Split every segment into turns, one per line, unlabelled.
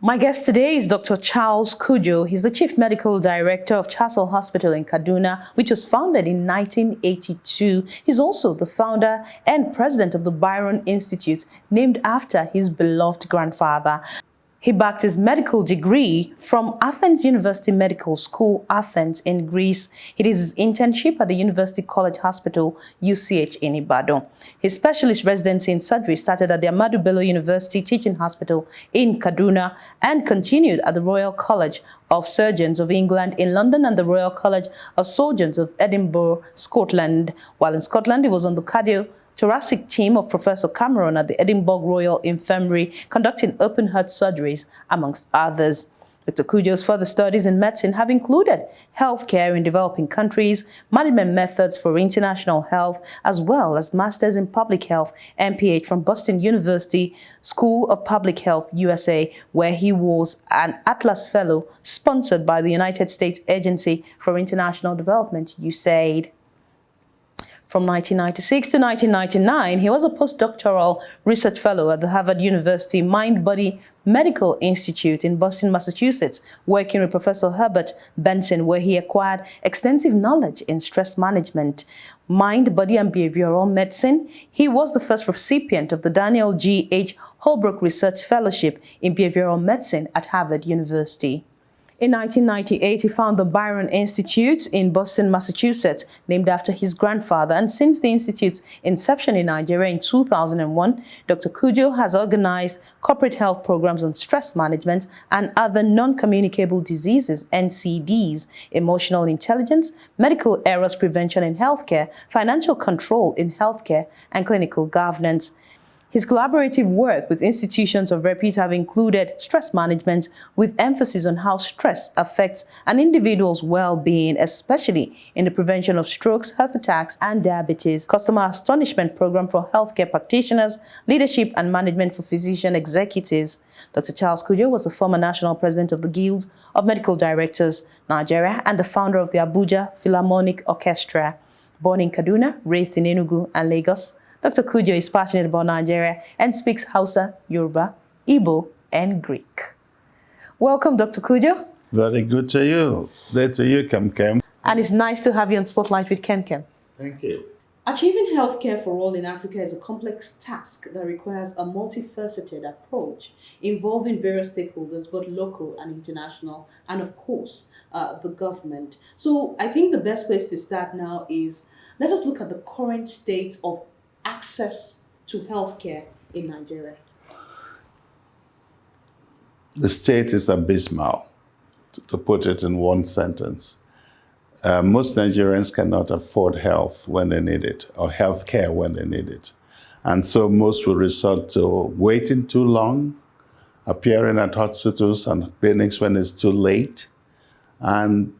My guest today is Dr. Charles Cudjoe. He's the Chief Medical Director of Chasel Hospital in Kaduna, which was founded in 1982. He's also the founder and president of the Byron Institute, named after his beloved grandfather. He backed his medical degree from Athens University Medical School, Athens in Greece. He did his internship at the University College Hospital, UCH in Ibadan. His specialist residency in surgery started at the Ahmadu Bello University Teaching Hospital in Kaduna and continued at the Royal College of Surgeons of England in London and the Royal College of Surgeons of Edinburgh, Scotland. While in Scotland, he was on the cardiothoracic team of Professor Cameron at the Edinburgh Royal Infirmary, conducting open-heart surgeries, amongst others. Dr. Cudjoe's further studies in medicine have included healthcare in developing countries, management methods for international health, as well as Masters in Public Health, MPH from Boston University School of Public Health, USA, where he was an Atlas Fellow sponsored by the United States Agency for International Development, USAID. From 1996 to 1999, he was a postdoctoral research fellow at the Harvard University Mind-Body Medical Institute in Boston, Massachusetts, working with Professor Herbert Benson, where he acquired extensive knowledge in stress management, mind, body, and behavioral medicine. He was the first recipient of the Daniel G. H. Holbrook Research Fellowship in Behavioral Medicine at Harvard University. In 1998, he founded the Byron Institute in Boston, Massachusetts, named after his grandfather. And since the Institute's inception in Nigeria in 2001, Dr. Cudjoe has organized corporate health programs on stress management and other non-communicable diseases, NCDs, emotional intelligence, medical errors prevention in healthcare, financial control in healthcare, and clinical governance. His collaborative work with institutions of repute have included stress management, with emphasis on how stress affects an individual's well-being, especially in the prevention of strokes, heart attacks, and diabetes, customer astonishment program for healthcare practitioners, leadership and management for physician executives. Dr. Charles Cudjoe was the former national president of the Guild of Medical Directors, Nigeria, and the founder of the Abuja Philharmonic Orchestra. Born in Kaduna, raised in Enugu and Lagos, Dr. Cudjoe is passionate about Nigeria and speaks Hausa, Yoruba, Igbo, and Greek. Welcome, Dr. Cudjoe.
Very good to you. Good to you, KemKem.
And it's nice to have you on Spotlight with KemKem.
Thank you.
Achieving healthcare for all in Africa is a complex task that requires a multifaceted approach involving various stakeholders, both local and international, and of course, the government. So I think the best place to start now is let us look at the current state of access to healthcare in Nigeria.
The state is abysmal, to put it in one sentence. Most Nigerians cannot afford health when they need it, or health care when they need it. And so most will resort to waiting too long, appearing at hospitals and clinics when it's too late. And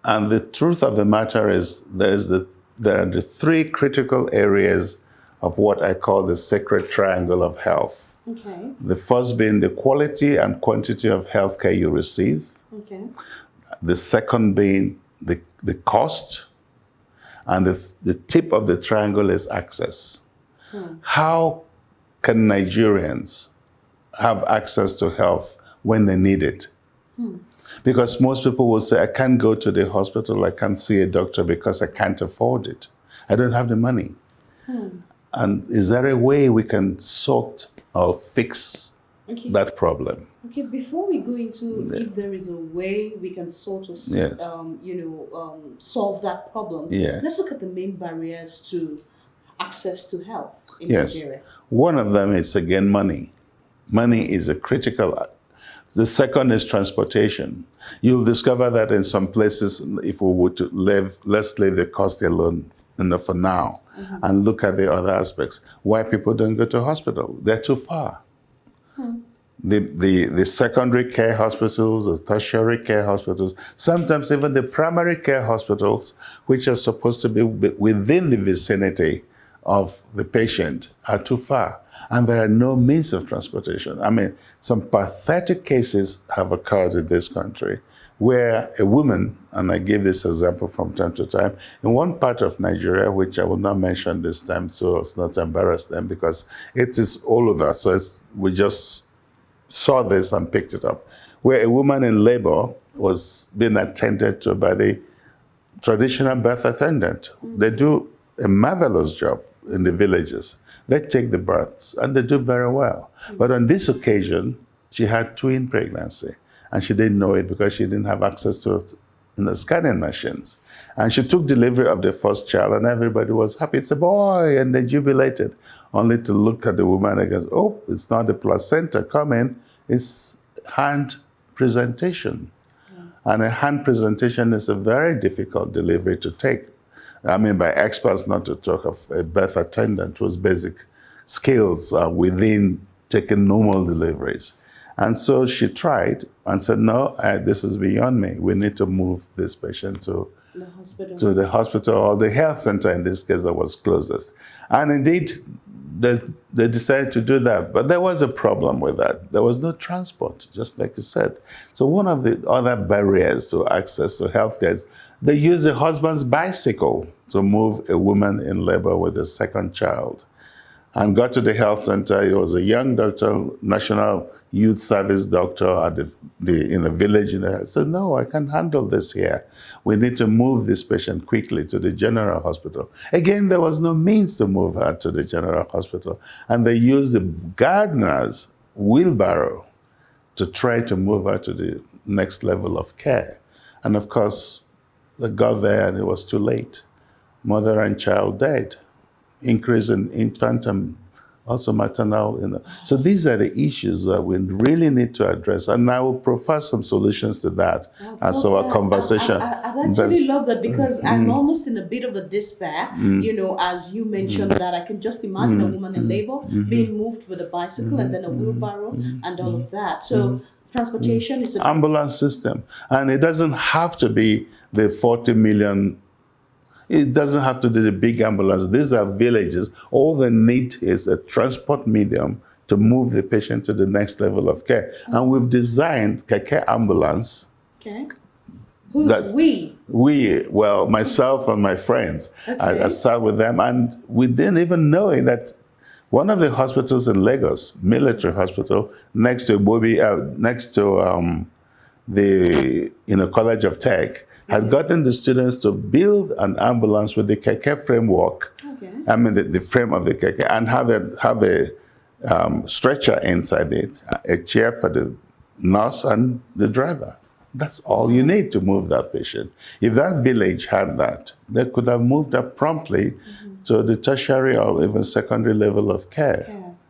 the truth of the matter is there are the three critical areas of what I call the sacred triangle of health.
Okay.
The first being the quality and quantity of healthcare you receive.
Okay.
The second being the cost. And the tip of the triangle is access. How can Nigerians have access to health when they need it? Because most people will say, I can't go to the hospital, I can't see a doctor because I can't afford it. I don't have the money. And is there a way we can sort or fix that problem?
Okay, before we go into if there is a way we can sort of, solve that problem, let's look at the main barriers to access to health in Nigeria.
One of them is, again, money. Money is a critical. The second is transportation. You'll discover that in some places, if we were to let's leave the cost alone for now and look at the other aspects. Why people don't go to hospital? They're too far. The secondary care hospitals, the tertiary care hospitals, sometimes even the primary care hospitals, which are supposed to be within the vicinity of the patient, are too far. And there are no means of transportation. I mean, some pathetic cases have occurred in this country where a woman, and I give this example from time to time, in one part of Nigeria, which I will not mention this time so as not to embarrass them because it is all over. So we just saw this and picked it up, where a woman in labor was being attended to by the traditional birth attendant. They do a marvelous job in the villages. They take the births and they do very well. But on this occasion, she had twin pregnancy and she didn't know it because she didn't have access to scanning machines. And she took delivery of the first child and everybody was happy. It's a boy, and they jubilated, only to look at the woman and go, oh, it's not the placenta coming, it's hand presentation. And a hand presentation is a very difficult delivery to take. I mean, by experts, not to talk of a birth attendant whose basic skills are within taking normal deliveries. And so she tried and said, no, this is beyond me. We need to move this patient to the hospital or the health center, in this case, that was closest. And indeed, they decided to do that. But there was a problem with that. There was no transport, just like you said. So one of the other barriers to access to healthcare is they use the husband's bicycle to move a woman in labor with a second child. And got to the health center. He was a young doctor, National Youth Service doctor at in a village. And I said, no, I can't handle this here. We need to move this patient quickly to the general hospital. Again, there was no means to move her to the general hospital. And they used the gardener's wheelbarrow to try to move her to the next level of care. And of course, they got there and it was too late. Mother and child died. Increase in infant and also maternal. So these are the issues that we really need to address. And I will profile some solutions to that as our conversation.
I actually love that because I'm almost in a bit of a despair, as you mentioned that I can just imagine a woman in labor being moved with a bicycle and then a wheelbarrow and all of that. So transportation is a
ambulance system. And it doesn't have to be the 40 million. It doesn't have to be the big ambulance. These are villages. All they need is a transport medium to move the patient to the next level of care. And we've designed KemKem ambulance.
Okay. Who's we?
We, well, myself and my friends.
Okay.
I sat with them, and we didn't even know it that one of the hospitals in Lagos, military hospital, next to the College of Tech, had gotten the students to build an ambulance with the KemKem framework. Okay. I mean, the frame of the KemKem, and have a stretcher inside it, a chair for the nurse and the driver. That's all you need to move that patient. If that village had that, they could have moved up promptly to the tertiary or even secondary level of care.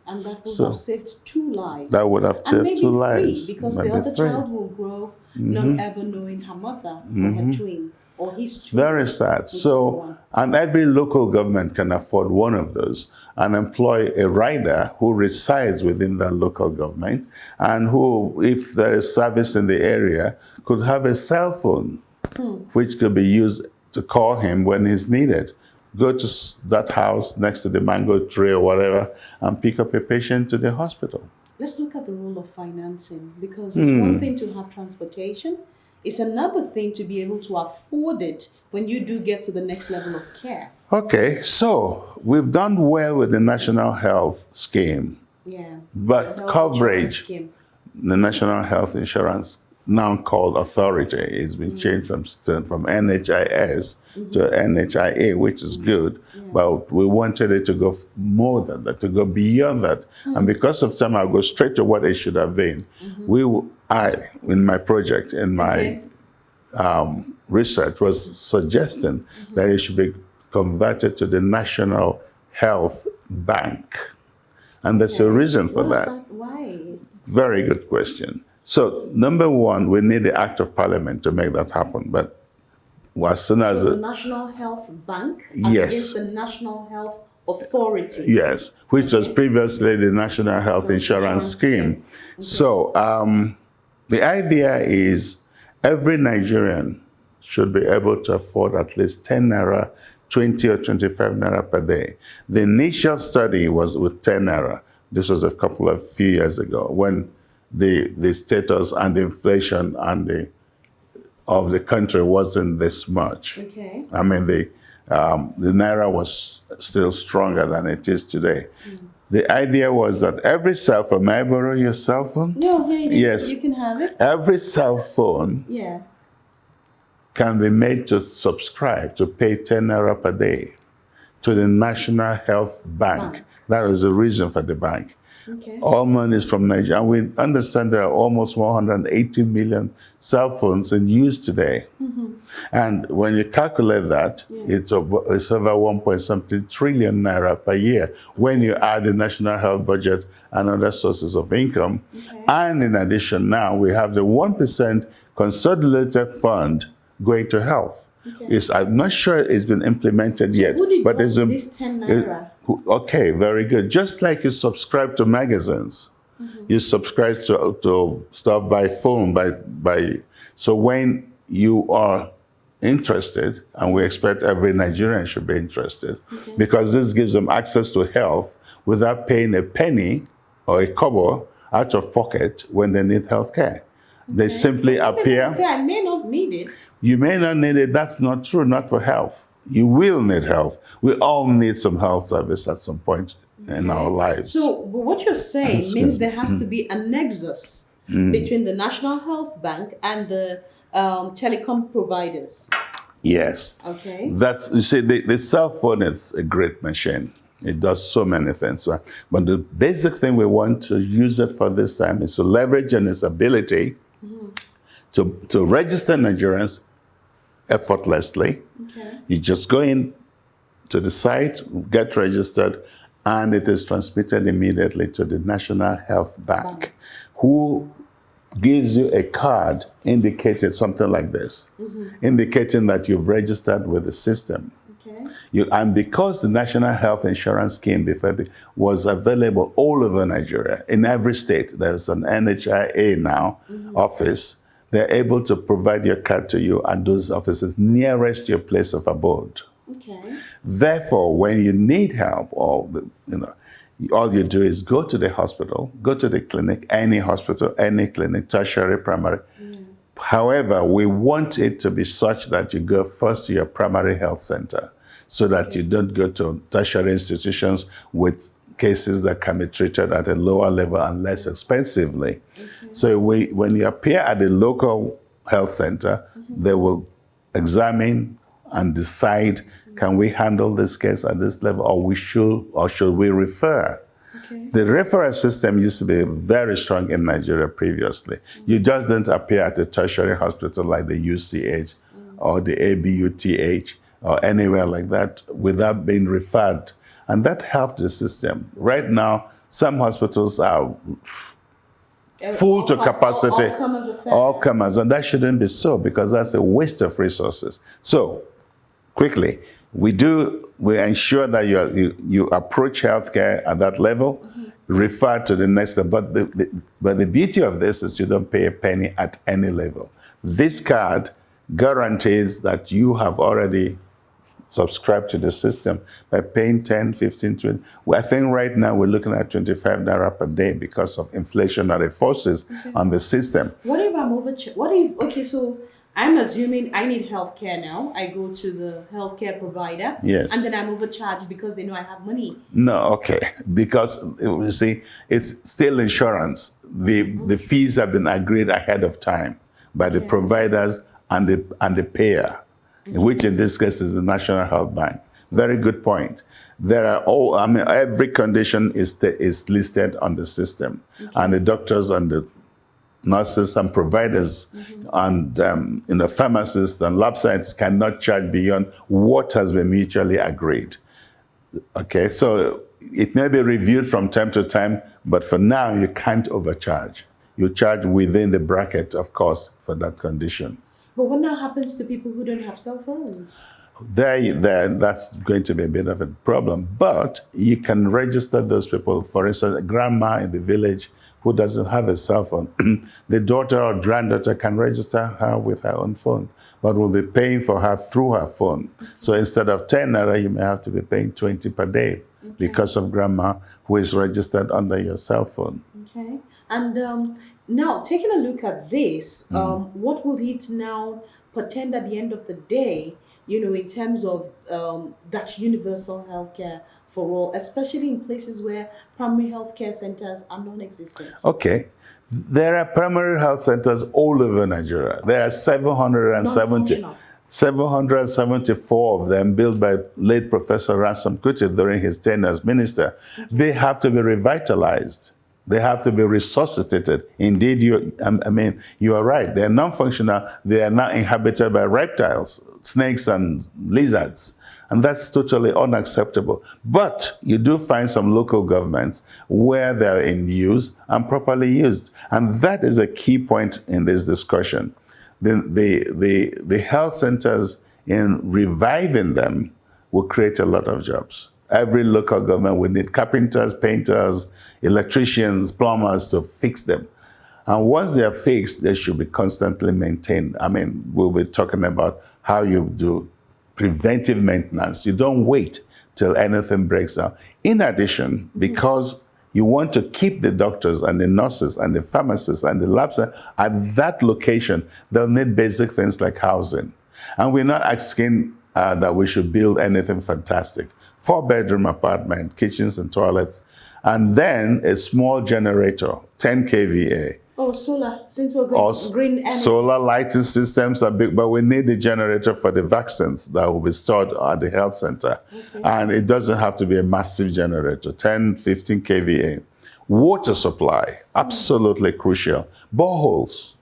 And that would have saved 2 lives.
That would have saved 2 lives.
Because the other child will grow not ever knowing her mother or her twin or his twin.
Very sad. So, and every local government can afford one of those and employ a rider who resides within that local government and who, if there is service in the area, could have a cell phone which could be used to call him when he's needed. Go to that house next to the mango tree or whatever and pick up a patient to the hospital.
Let's look at the role of financing, because it's one thing to have transportation. It's another thing to be able to afford it when you do get to the next level of care.
Okay, so we've done well with the National Health Scheme.
Yeah.
But coverage, the National Health Insurance, now called Authority, it's been changed from NHIS to NHIA, which is good. But we wanted it to go more than that, to go beyond that. And because of time, I'll go straight to what it should have been. In my project, in my research, was suggesting that it should be converted to the National Health Bank. And there's a reason for that.
Why? Very
good question. So, number one, we need the Act of Parliament to make that happen. But as soon as
the National Health Bank
yes,
against the National Health Authority.
Yes, which was previously the National Health Insurance Scheme. Okay. So, the idea is every Nigerian should be able to afford at least 10 naira, 20 or 25 naira per day. The initial study was with 10 naira. This was few years ago when the status and the inflation and of the country wasn't this much. I mean, the naira was still stronger than it is today. The idea was that every cell phone, may I borrow your cell phone?
No, here it is.
Yes.
You can have it.
Every cell phone
Yeah.
can be made to subscribe, to pay 10 naira per day to the National Health Bank. That is the reason for the bank.
Okay.
All money is from Nigeria. And we understand there are almost 180 million cell phones in use today. And when you calculate that, it's over 1 trillion naira per year when you add the national health budget and other sources of income. And in addition, now we have the 1% consolidated fund going to health. I'm not sure it's been implemented yet.
But there's this 10 naira.
Okay, very good. Just like you subscribe to magazines, you subscribe to stuff by phone, so when you are interested, and we expect every Nigerian should be interested, because this gives them access to health without paying a penny or a kobo out of pocket when they need health care. They simply appear.
Say, I may not need it.
You may not need it. That's not true, not for health. You will need health. We all need some health service at some point in our lives.
So but what you're saying means there has to be a nexus between the National Health Bank and the telecom providers.
Yes.
Okay.
That's, you see, the cell phone is a great machine. It does so many things. But the basic thing we want to use it for this time is to leverage on its ability to register Nigerians effortlessly. You just go in to the site, get registered, and it is transmitted immediately to the National Health Bank, who gives you a card indicating something like this, indicating that you've registered with the system. And because the National Health Insurance Scheme before was available all over Nigeria, in every state, there's an NHIA now office. They're able to provide your card to you at those offices nearest your place of abode. Therefore, when you need help, or all you do is go to the hospital, go to the clinic, any hospital, any clinic, tertiary, primary. However, we want it to be such that you go first to your primary health center, so that you don't go to tertiary institutions with cases that can be treated at a lower level and less expensively. So when you appear at the local health center, they will examine and decide, can we handle this case at this level, or should we refer? The referral system used to be very strong in Nigeria previously. You just didn't appear at a tertiary hospital like the UCH or the ABUTH or anywhere like that without being referred. And that helped the system. Right now, some hospitals are full to capacity. All comers, and that shouldn't be so, because that's a waste of resources. So, quickly, we ensure that you approach healthcare at that level, refer to the next level. But the beauty of this is you don't pay a penny at any level. This card guarantees that you have already subscribe to the system by paying 10, 15, 20. Well, I think right now we're looking at 25 naira per day because of inflationary forces on the system.
What if I'm so I'm assuming I need healthcare now. I go to the healthcare provider.
Yes.
And then I'm overcharged because they know I have money.
No, okay. Because, you see, it's still insurance. The fees have been agreed ahead of time by the providers and the payer, which in this case is the National Health Bank. Very good point. There are every condition is listed on the system, and the doctors and the nurses and providers and pharmacists and lab scientists cannot charge beyond what has been mutually agreed. Okay, so it may be reviewed from time to time, but for now you can't overcharge. You charge within the bracket, of course, for that condition.
But what now happens to people who don't have cell phones?
That's going to be a bit of a problem. But you can register those people. For instance, a grandma in the village who doesn't have a cell phone, the daughter or granddaughter can register her with her own phone, but will be paying for her through her phone. So instead of 10 naira, you may have to be paying 20 per day because of grandma who is registered under your cell phone.
Okay. And now, taking a look at this, what will it now portend at the end of the day in terms of that universal healthcare for all, especially in places where primary healthcare centers are non-existent?
Okay. There are primary health centers all over Nigeria. There are 774 of them built by late Professor Ransom Kuti during his tenure as minister. They have to be revitalized. They have to be resuscitated. Indeed, you are right. They are non-functional. They are now inhabited by reptiles, snakes and lizards. And that's totally unacceptable. But you do find some local governments where they're in use and properly used. And that is a key point in this discussion. The health centers, in reviving them, will create a lot of jobs. Every local government will need carpenters, painters, electricians, plumbers to fix them. And once they're fixed, they should be constantly maintained. We'll be talking about how you do preventive maintenance. You don't wait till anything breaks down. In addition, because you want to keep the doctors and the nurses and the pharmacists and the labs at that location, they'll need basic things like housing. And we're not asking that we should build anything fantastic. 4-bedroom apartment, kitchens and toilets, and then a small generator, 10 kVA.
Oh, solar, since we're going green energy.
Solar lighting systems are big, but we need the generator for the vaccines that will be stored at the health center. Okay. And it doesn't have to be a massive generator, 10, 15 kVA. Water supply, absolutely crucial. Boreholes,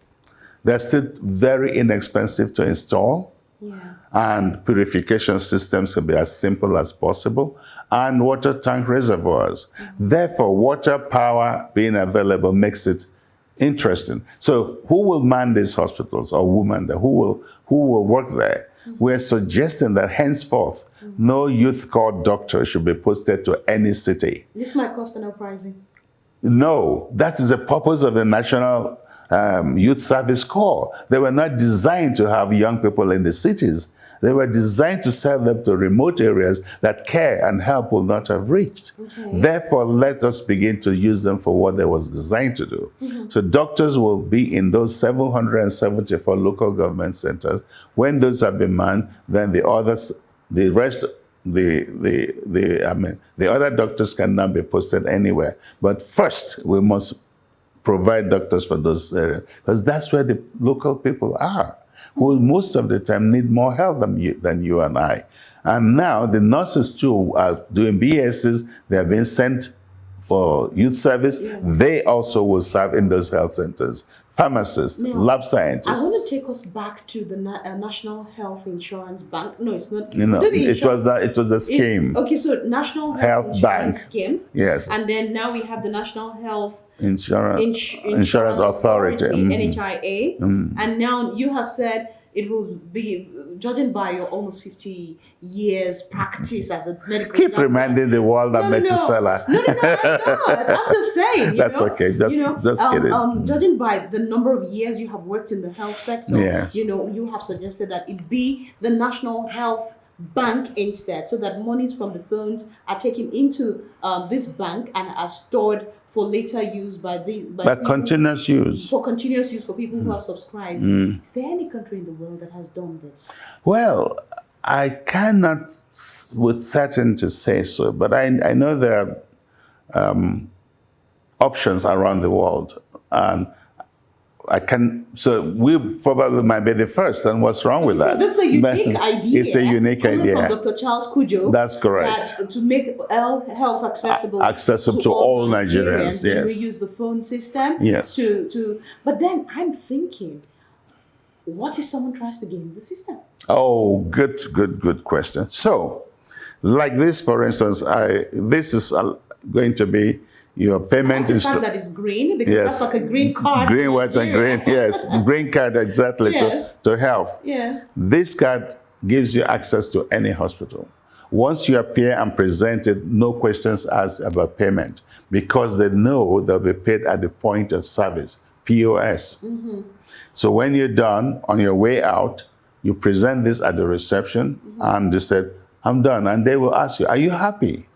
they're still very inexpensive to install.
Yeah.
And purification systems can be as simple as possible. And water tank reservoirs. Therefore, water power being available makes it interesting. So who will man these hospitals, or women there? Who will work there? We're suggesting that henceforth, no youth corps doctor should be posted to any city.
This might cost an uprising.
No, that is the purpose of the National Youth Service Corps. They were not designed to have young people in the cities. They were designed to send them to remote areas that care and help will not have reached. Okay. Therefore, let us begin to use them for what they was designed to do. So doctors will be in those 774 local government centers. When those have been manned, then the others, the rest, the other doctors can now be posted anywhere. But first, we must provide doctors for those areas, because that's where the local people are, who most of the time need more help than you and I. And now the nurses too are doing BSs. They are being sent for youth service. Yes. They also will serve in those health centers. Pharmacists, now, lab scientists.
I want to take us back to the National Health Insurance Bank. No, it's not.
It was a scheme.
Okay, so National Health Insurance
Bank
Scheme.
Yes.
And then now we have the National Health
Insurance Authority,
NHIA. And now you have said it will be, judging by your almost 50 years practice as a medical
Keep
doctor.
reminding the world that Methuselah.
No, I'm not. I'm just saying.
That's okay. Just kidding.
Judging by the number of years you have worked in the health sector,
yes.
You have suggested that it be the National Health Bank instead, so that monies from the funds are taken into this bank and are stored for later use by
continuous use.
For continuous use for people who have subscribed. Is there any country in the world that has done this?
Well, I cannot with certainty say so, but I know there are options around the world, and so we probably might be the first, and what's wrong with that?
That's a unique idea.
It's a unique idea.
From Dr. Charles Cudjoe.
That's correct.
That to make health accessible
to all Nigerians. Yes.
We use the phone system.
Yes.
But then I'm thinking, what if someone tries to game the system?
Oh, good question. So, like this, for instance, this is going to be your payment
instrument. That is green, because that's like a green card.
Green, white, and green. Yes, green card, exactly. Yes. to health.
Yeah.
This card gives you access to any hospital. Once you appear and present it, no questions asked about payment, because they know they'll be paid at the point of service, POS. So when you're done, on your way out, you present this at the reception, and they said, I'm done. And they will ask you, are you happy?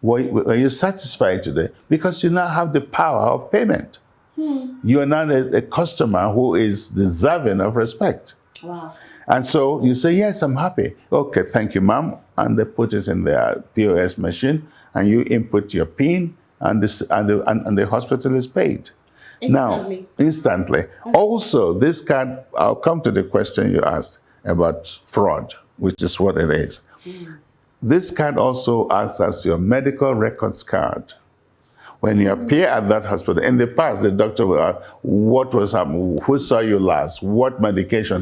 Were you satisfied today? Because you now have the power of payment. You are now a customer who is deserving of respect.
Wow.
And so you say, yes, I'm happy. Okay, thank you, ma'am. And they put it in their POS machine, and you input your PIN, and the hospital is paid.
Instantly.
Now, instantly. Okay. Also, this card, I'll come to the question you asked about fraud, which is what it is. This card also acts as your medical records card. When you appear at that hospital, in the past, the doctor will ask, what was happening? Who saw you last? What medication?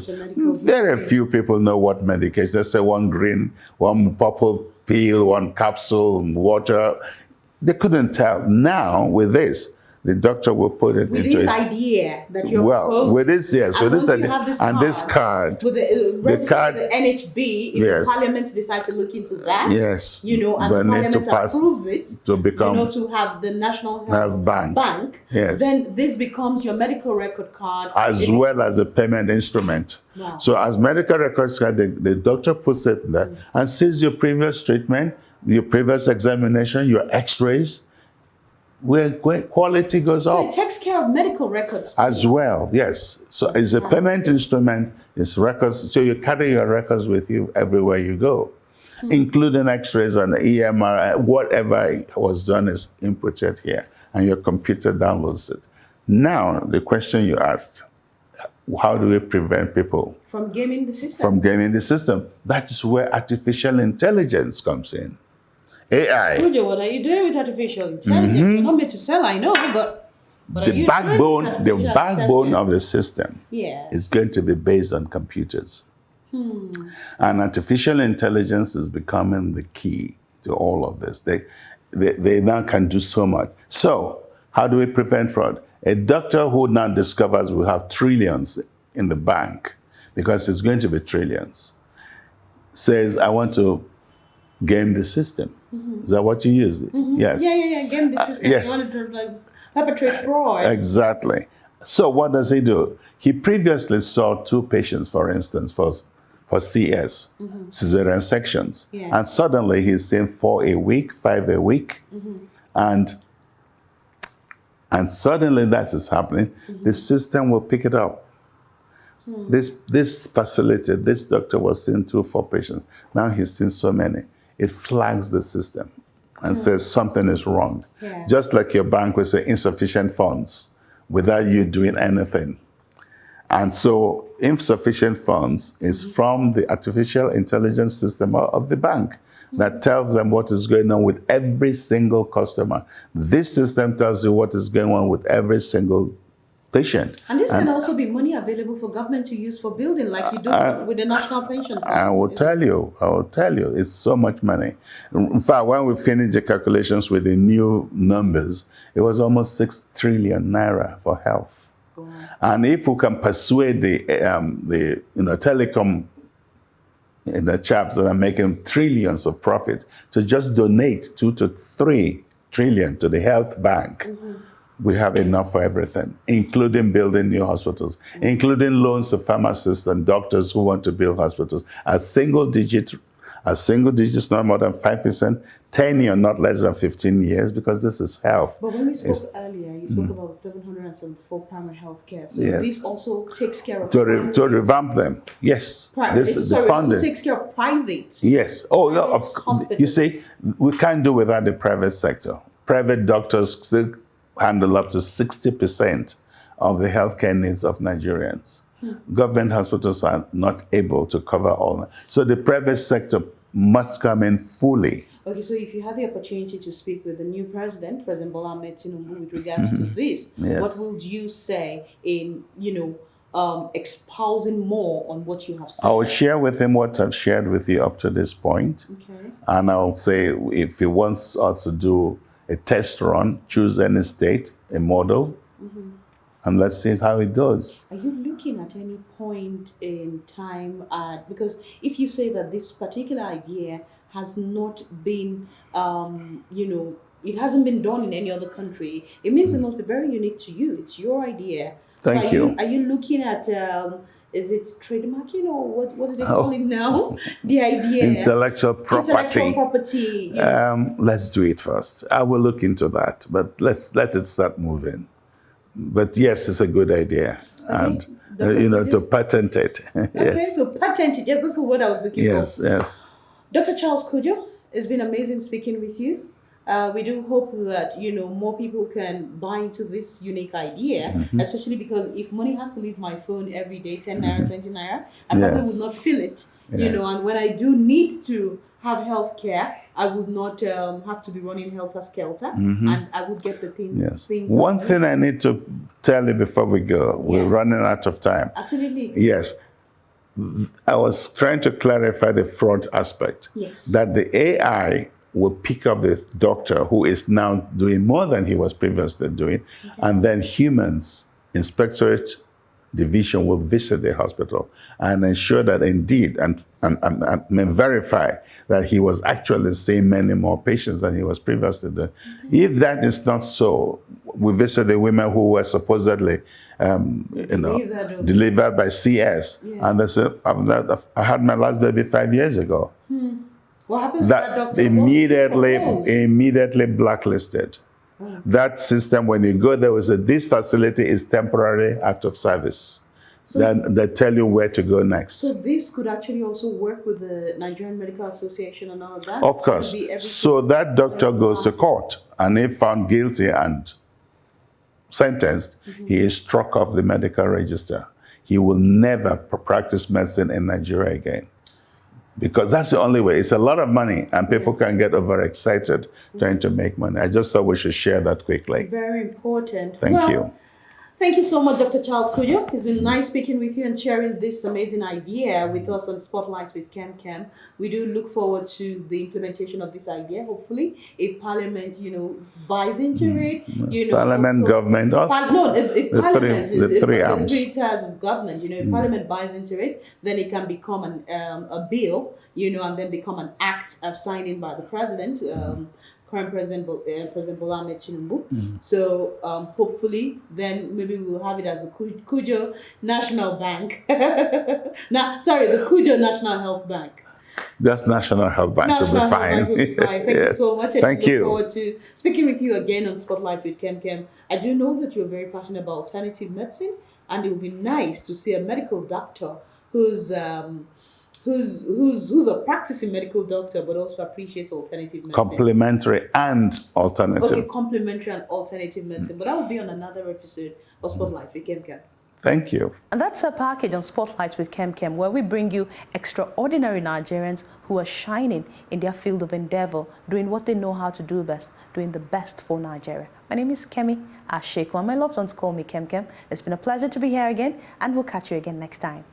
Very few people know what medication. They say one green, one purple pill, one capsule, water. They couldn't tell. Now, with this, the doctor will put it
with
into
this idea that you're
well, with this, yes, with this idea, and this card,
with the card, the NHB, if
yes,
the Parliament decide to look into that,
yes,
and the Parliament approves it,
to become,
to have the National Health Bank,
yes,
then this becomes your medical record card
as well as a payment instrument.
Wow. So
as medical records card, the doctor puts it there and sees your previous treatment, your previous examination, your X-rays. Where quality goes up.
So it takes care of medical records too.
As well, yes. So it's a payment instrument, it's records, so you carry your records with you everywhere you go, including X-rays and EMR, whatever was done is inputted here, and your computer downloads it. Now, the question you asked, how do we prevent people
from gaming the system?
From gaming the system. That is where artificial intelligence comes in. AI.
Cudjoe, what are you doing with artificial intelligence? You're not meant to sell, I know, but
the backbone of the system is going to be based on computers. And artificial intelligence is becoming the key to all of this. They now can do so much. So how do we prevent fraud? A doctor who now discovers we have trillions in the bank, because it's going to be trillions, says, I want to game the system. Is that what you use? Yes.
Yeah. Game the system.
Yes.
You want to perpetrate fraud.
Exactly. So what does he do? He previously saw 2 patients, for instance, for CS, cesarean sections. And suddenly he's seeing 4 a week, 5 a week. And suddenly that is happening. The system will pick it up. This facility, this doctor was seeing 2 or 4 patients. Now he's seen so many. It flags the system and says something is wrong. Just like your bank will say insufficient funds without you doing anything. And so insufficient funds is from the artificial intelligence system of the bank that tells them what is going on with every single customer. This system tells you what is going on with every single patient.
And this can also be money available for government to use for building, like you do with the National Pension Fund.
I will tell you, it's so much money. In fact, when we finished the calculations with the new numbers, it was almost 6 trillion naira for health. Wow. And if we can persuade the telecom chaps that are making trillions of profit to just donate 2 to 3 trillion to the health bank, we have enough for everything, including building new hospitals, including loans to pharmacists and doctors who want to build hospitals at single digits, not more than 5%, tenure not less than 15 years, because this is health.
But when we spoke earlier, you spoke about the 774 primary health care. So this also takes care of...
To revamp them, yes.
This is the funding. It also takes care of private.
Yes. Oh, no, hospitals. You see, we can't do without the private sector. Private doctors still handle up to 60% of the healthcare needs of Nigerians. Government hospitals are not able to cover all. So the private sector must come in fully. Okay,
so if you had the opportunity to speak with the new president, President Bola Ahmed Tinubu, with regards to this, what would you say in, espousing more on what you have said?
I will share with him what I've shared with you up to this point. Okay. And I'll say if he wants us to do a test run, choose any state, a model, and let's see how it goes.
Are you looking at any point in time because if you say that this particular idea has not been, it hasn't been done in any other country, it means it must be very unique to you. It's your idea.
Thank you.
Are you looking at... is it trademarking or what do they call it now? The idea.
Intellectual property.
Intellectual property.
Let's do it first. I will look into that, but let it start moving. But yes, it's a good idea.
And
to patent it.
Okay,
Yes.
so patent it. Yes, that's the word I was looking for.
Yes, yes.
Dr. Charles Cudjoe, it's been amazing speaking with you. We do hope that more people can buy into this unique idea, especially because if money has to leave my phone every day, 10 naira, 20 naira, I probably would not feel it. And when I do need to have health care, I would not have to be running helter skelter, and I would get the things.
Yes.
things
One thing I need to tell you before we go, we're running out of time.
Absolutely.
Yes. I was trying to clarify the fraud aspect.
Yes.
That the AI will pick up the doctor who is now doing more than he was previously doing, and then humans, inspectorate division will visit the hospital and ensure that indeed, and verify that he was actually seeing many more patients than he was previously doing. If that is not so, we visit the women who were supposedly delivered by CS, and they said, I had my last baby 5 years ago.
What happens to that doctor?
Immediately blacklisted. That system, when you go there, was that this facility is temporary out of service. So then they tell you where to go next.
So this could actually also work with the Nigerian Medical Association and all of that?
Of course. So that doctor goes to court, and if found guilty and sentenced, he is struck off the medical register. He will never practice medicine in Nigeria again. Because that's the only way. It's a lot of money, and people can get overexcited trying to make money. I just thought we should share that quickly.
Very important.
Thank you.
Thank you so much, Dr. Charles Cudjoe. It's been nice speaking with you and sharing this amazing idea with us on Spotlight with KemKem. We do look forward to the implementation of this idea, hopefully. If Parliament, buys into it,
Parliament, government,
if Parliament,
the three arms.
The three tiers of government, if Parliament buys into it, then it can become a bill, and then become an act signing by the President, current President Bola Ahmed Tinubu. So hopefully, then maybe we will have it as the Cudjoe National Bank. The Cudjoe National Health Bank.
That's National Health Bank.
National
will be fine.
Health Bank will be fine. Thank you so much. And
Thank you.
Look forward to speaking with you again on Spotlight with KemKem. I do know that you're very passionate about alternative medicine, and it would be nice to see a medical doctor who's a practicing medical doctor but also appreciates alternative medicine.
Complementary and alternative.
Okay, complementary and alternative medicine. But that will be on another episode of Spotlight with KemKem.
Thank you.
And that's our package on Spotlight with KemKem, where we bring you extraordinary Nigerians who are shining in their field of endeavor, doing what they know how to do best, doing the best for Nigeria. My name is Kemi Asheko, and my loved ones call me KemKem. It's been a pleasure to be here again, and we'll catch you again next time.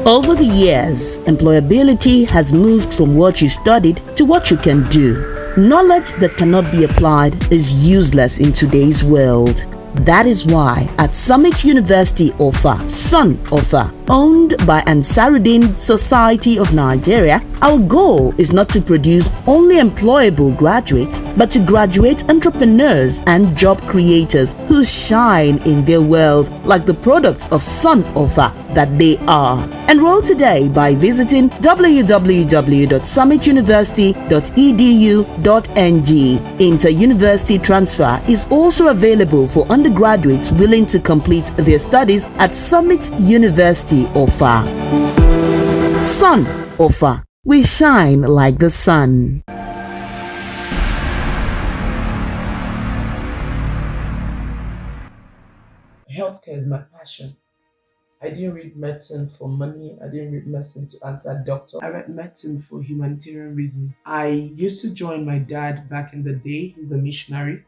Over the years, employability has moved from what you studied to what you can do. Knowledge that cannot be applied is useless in today's world. That is why at Summit University Offa, Sun Offa, owned by Ansaruddin Society of Nigeria, our goal is not to produce only employable graduates, but to graduate entrepreneurs and job creators who shine in their world like the products of Sun Offa that they are. Enroll today by visiting www.summituniversity.edu.ng. Inter-university transfer is also available for undergraduates willing to complete their studies at Summit University Offa. Sun Offa. We shine like the sun.
Healthcare is my passion. I didn't read medicine for money. I didn't read medicine to answer doctor. I read medicine for humanitarian reasons. I used to join my dad back in the day. He's a missionary.